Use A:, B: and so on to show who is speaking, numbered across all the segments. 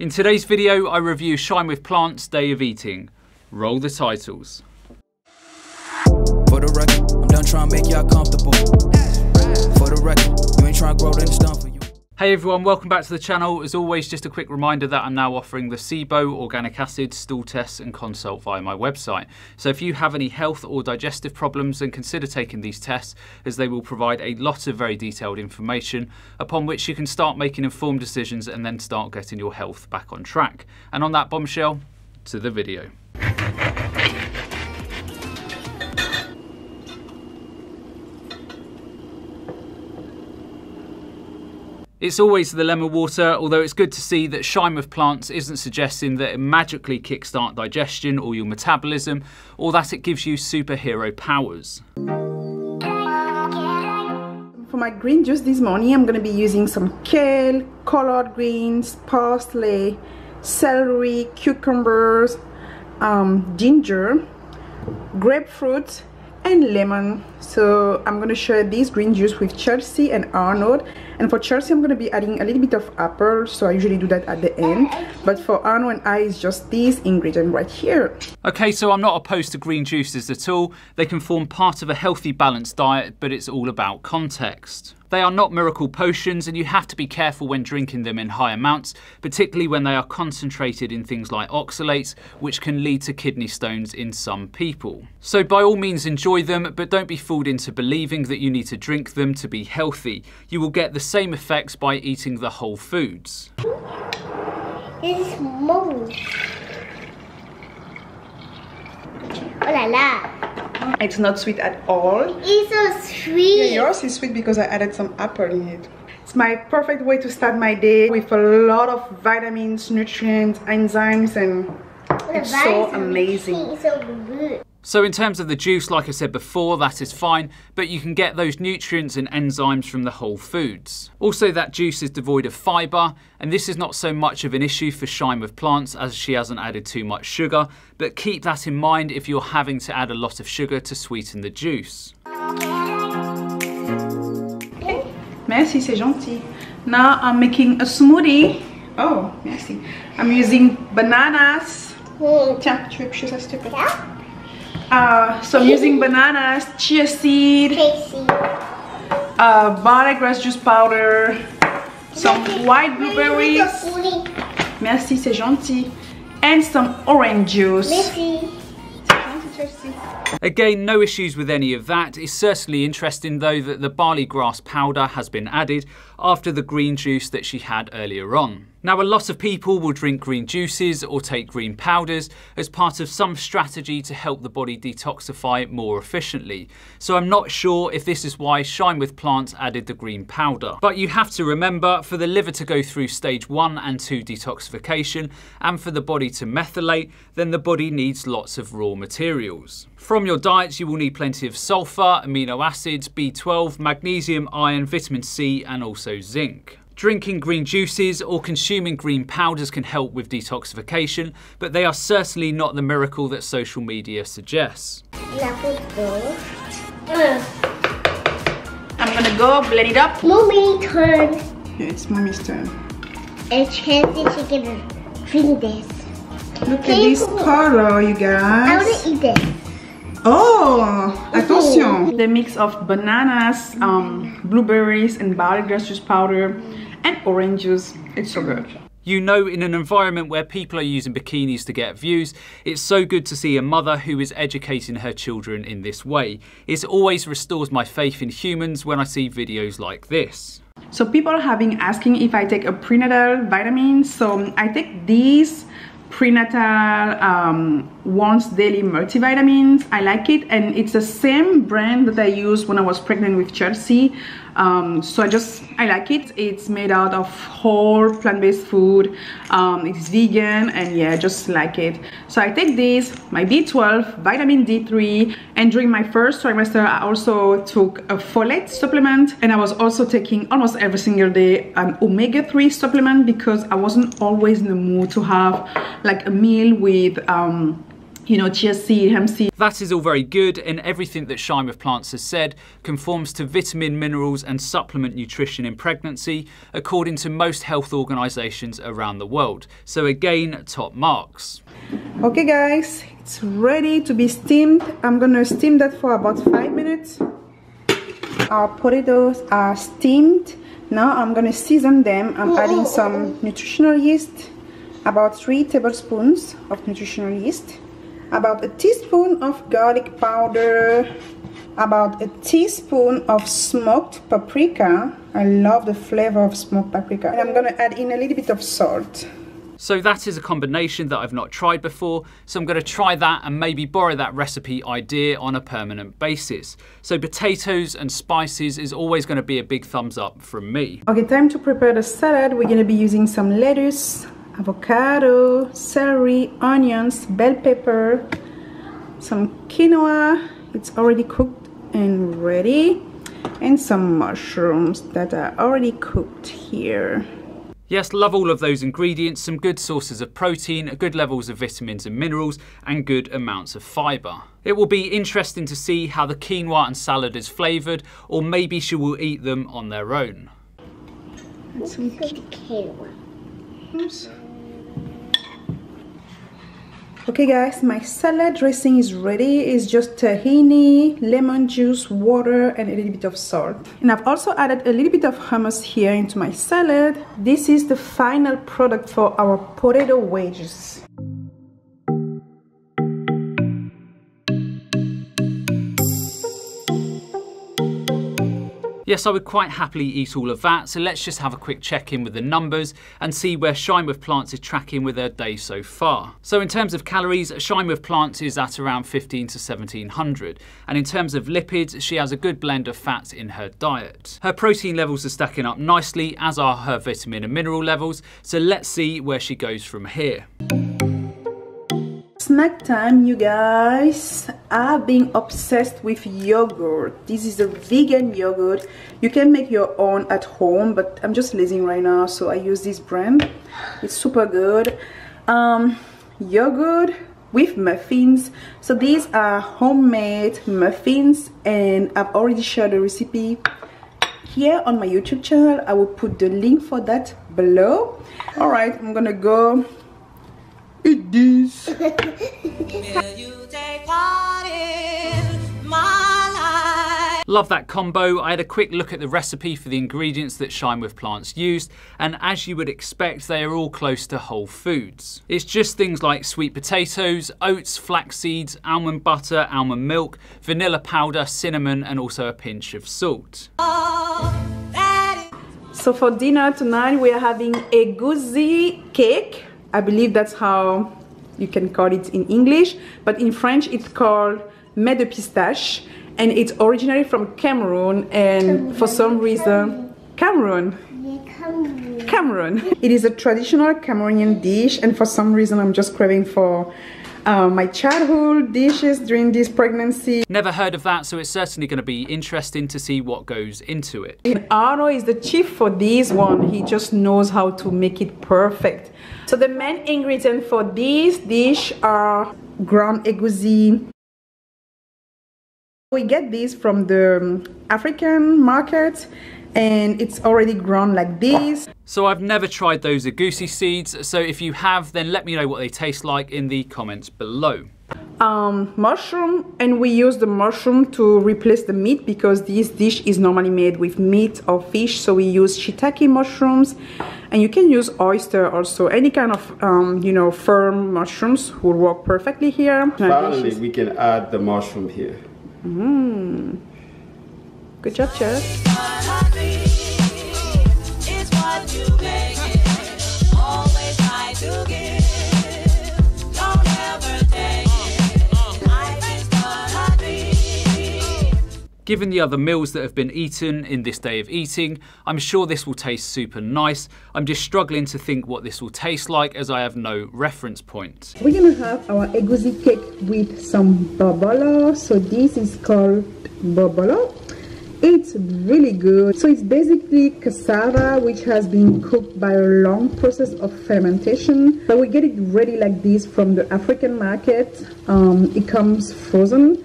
A: In today's video, I review Shine with Plants Day of Eating. Roll the titles.
B: For the record, I'm done trying to make y'all comfortable. For the record, you ain't trying to grow in the stump for you.
A: Hey everyone, welcome back to the channel. As always, just a quick reminder that I'm now offering the SIBO organic acid stool tests and consult via my website. So if you have any health or digestive problems, then consider taking these tests, as they will provide a lot of very detailed information upon which you can start making informed decisions and then start getting your health back on track. And on that bombshell, to the video. It's always the lemon water, although it's good to see that Shine with Plants isn't suggesting that it magically kickstart digestion or your metabolism, or that it gives you superhero powers.
C: For my green juice this morning, I'm going to be using some kale, collard greens, parsley, celery, cucumbers, ginger, grapefruit, and lemon. So I'm going to share this green juice with Chelsea and Arnold, and for Chelsea I'm going to be adding a little bit of apple, so I usually do that at the end, but for Arnold and I it's just these ingredients right here.
A: Okay, so I'm not opposed to green juices at all. They can form part of a healthy balanced diet, but it's all about context. They are not miracle potions, and you have to be careful when drinking them in high amounts, particularly when they are concentrated in things like oxalates, which can lead to kidney stones in some people. So by all means enjoy them, but don't be fooled into believing that you need to drink them to be healthy. You will get the same effects by eating the whole foods.
D: It's small. Oh la la.
C: It's not sweet at all.
D: It's so sweet.
C: Yeah, yours is sweet because I added some apple in it. It's my perfect way to start my day with a lot of vitamins, nutrients, enzymes, and it's so amazing.
D: It's so good.
A: So in terms of the juice, like I said before, that is fine, but you can get those nutrients and enzymes from the whole foods. Also, that juice is devoid of fibre, and this is not so much of an issue for Shine with Plants as she hasn't added too much sugar, but keep that in mind if you're having to add a lot of sugar to sweeten the juice.
C: Okay. Merci, c'est gentil. Now I'm making a smoothie. Oh, merci. I'm using bananas. Tiens, tu veux éplucher ça s'il te plaît? So I'm using bananas, chia seed, barley grass juice powder, some white blueberries, merci c'est gentil, and some orange juice.
D: Merci.
A: Again, no issues with any of that. It's certainly interesting though that the barley grass powder has been added after the green juice that she had earlier on. Now, a lot of people will drink green juices or take green powders as part of some strategy to help the body detoxify more efficiently. So I'm not sure if this is why Shine with Plants added the green powder. But you have to remember, for the liver to go through stage 1 and 2 detoxification and for the body to methylate, then the body needs lots of raw materials. From your diets, you will need plenty of sulfur, amino acids, B12, magnesium, iron, vitamin C, and also zinc. Drinking green juices or consuming green powders can help with detoxification, but they are certainly not the miracle that social media suggests.
C: I'm gonna go blend it up.
D: Mommy's turn.
C: Yeah, it's mommy's turn.
D: And she can drink this.
C: Look at this color, you guys.
D: I want to eat this.
C: Oh, attention! The mix of bananas, blueberries, and barley grass juice powder, and orange juice. It's so good.
A: You know, in an environment where people are using bikinis to get views, it's so good to see a mother who is educating her children in this way. It always restores my faith in humans when I see videos like this.
C: So people have been asking if I take a prenatal vitamin. So I take these prenatal once daily multivitamins. I like it, and it's the same brand that I used when I was pregnant with Chelsea. So I like it. It's made out of whole plant-based food. It's vegan, and yeah, just like it. So I take this, my B12, vitamin D3, and during my first trimester I also took a folate supplement, and I was also taking almost every single day an omega-3 supplement because I wasn't always in the mood to have like a meal with you know, chia seed, hemp seed.
A: That is all very good, and everything that Shine with Plants has said conforms to vitamin, minerals and supplement nutrition in pregnancy, according to most health organisations around the world. So again, top marks.
C: Okay guys, it's ready to be steamed. I'm gonna steam that for about 5 minutes. Our potatoes are steamed. Now I'm gonna season them. I'm adding some nutritional yeast, about 3 tablespoons of nutritional yeast, about a teaspoon of garlic powder, about a teaspoon of smoked paprika. I love the flavor of smoked paprika. And I'm gonna add in a little bit of salt.
A: So that is a combination that I've not tried before, so I'm going to try that and maybe borrow that recipe idea on a permanent basis. So potatoes and spices is always going to be a big thumbs up from me.
C: Okay, time to prepare the salad. We're going to be using some lettuce, avocado, celery, onions, bell pepper, some quinoa, it's already cooked and ready, and some mushrooms that are already cooked here.
A: Yes, love all of those ingredients, some good sources of protein, good levels of vitamins and minerals, and good amounts of fibre. It will be interesting to see how the quinoa and salad is flavoured, or maybe she will eat them on their own.
D: Some quinoa.
C: Okay guys, my salad dressing is ready. It's just tahini, lemon juice, water and a little bit of salt. And I've also added a little bit of hummus here into my salad. This is the final product for our potato wedges.
A: Yes, I would quite happily eat all of that, so let's just have a quick check-in with the numbers and see where Shine with Plants is tracking with her day so far. So in terms of calories, Shine with Plants is at around 15 to 1700, and in terms of lipids, she has a good blend of fats in her diet. Her protein levels are stacking up nicely, as are her vitamin and mineral levels, so let's see where she goes from here.
C: Snack time, you guys. I've been obsessed with yogurt. This is a vegan yogurt. You can make your own at home, but I'm just lazy right now, so I use this brand. It's super good. Yogurt with muffins. So these are homemade muffins, and I've already shared the recipe here on my YouTube channel. I will put the link for that below. All right, I'm gonna go eat this.
A: Love that combo. I had a quick look at the recipe for the ingredients that Shine with Plants used, and as you would expect, they are all close to whole foods. It's just things like sweet potatoes, oats, flax seeds, almond butter, almond milk, vanilla powder, cinnamon, and also a pinch of salt.
C: So for dinner tonight, we are having a goji cake. I believe that's how you can call it in English, but in French it's called mets de pistache, and it's originally from Cameroon, and for some reason, Cameroon. It is a traditional Cameroonian dish, and for some reason I'm just craving for my childhood dishes during this pregnancy.
A: Never heard of that, so it's certainly going to be interesting to see what goes into it.
C: And Arno is the chief for this one. He just knows how to make it perfect. So the main ingredients for this dish are ground egusi. We get this from the African market, and it's already ground like this.
A: So I've never tried those egusi seeds, so if you have, then let me know what they taste like in the comments below.
C: Mushroom, and we use the mushroom to replace the meat because this dish is normally made with meat or fish, so we use shiitake mushrooms, and you can use oyster also. Any kind of you know, firm mushrooms will work perfectly here.
E: Finally, we can add the mushroom here.
C: Good job, chef.
A: Given the other meals that have been eaten in this day of eating, I'm sure this will taste super nice. I'm just struggling to think what this will taste like as I have no reference point.
C: We're gonna have our egusi cake with some bobolo. So this is called bobolo, It's really good. So it's basically cassava which has been cooked by a long process of fermentation, but we get it ready like this from the African market. It comes frozen,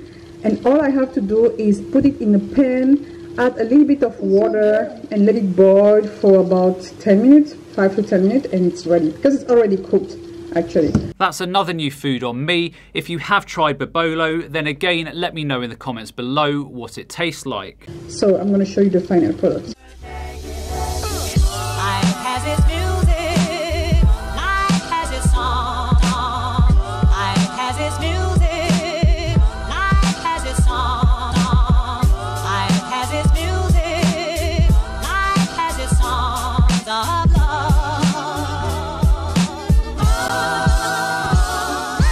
C: and all I have to do is put it in a pan, add a little bit of water and let it boil for about 10 minutes, 5 to 10 minutes, and it's ready because it's already cooked. Actually.
A: That's another new food on me. If you have tried bobolo, then again, let me know in the comments below what it tastes like.
C: So I'm going to show you the final product.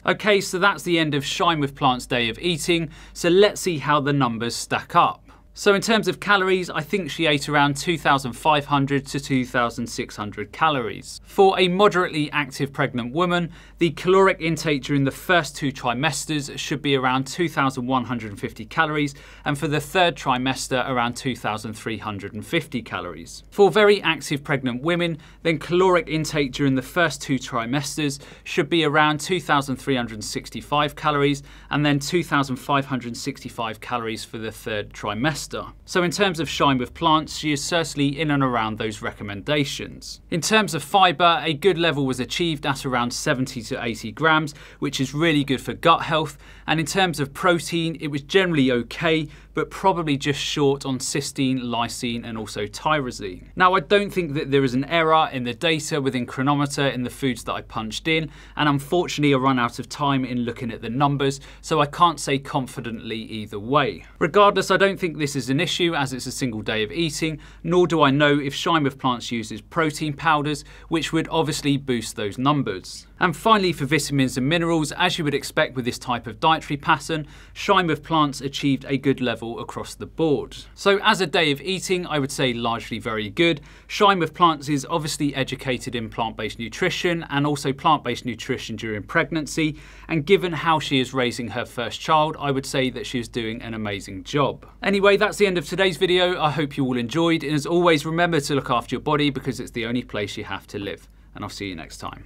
A: Okay, so that's the end of Shine with Plants Day of Eating, so let's see how the numbers stack up. So in terms of calories, I think she ate around 2,500 to 2,600 calories. For a moderately active pregnant woman, the caloric intake during the first 2 trimesters should be around 2,150 calories, and for the 3rd trimester around 2,350 calories. For very active pregnant women, then caloric intake during the first 2 trimesters should be around 2,365 calories, and then 2,565 calories for the 3rd trimester. So in terms of Shine with Plants, she is certainly in and around those recommendations. In terms of fibre, a good level was achieved at around 70 to 80 grams, which is really good for gut health. And in terms of protein, it was generally okay, but probably just short on cysteine, lysine, and also tyrosine. Now, I don't think that there is an error in the data within Chronometer in the foods that I punched in, and unfortunately I run out of time in looking at the numbers, so I can't say confidently either way. Regardless, I don't think this is an issue as it's a single day of eating, nor do I know if Shine with Plants uses protein powders, which would obviously boost those numbers. And finally, for vitamins and minerals, as you would expect with this type of dietary pattern, Shine with Plants achieved a good level across the board. So as a day of eating, I would say largely very good. Shine with Plants is obviously educated in plant-based nutrition and also plant-based nutrition during pregnancy, and given how she is raising her first child, I would say that she is doing an amazing job. Anyway, that's the end of today's video. I hope you all enjoyed, and as always, remember to look after your body because it's the only place you have to live. And I'll see you next time.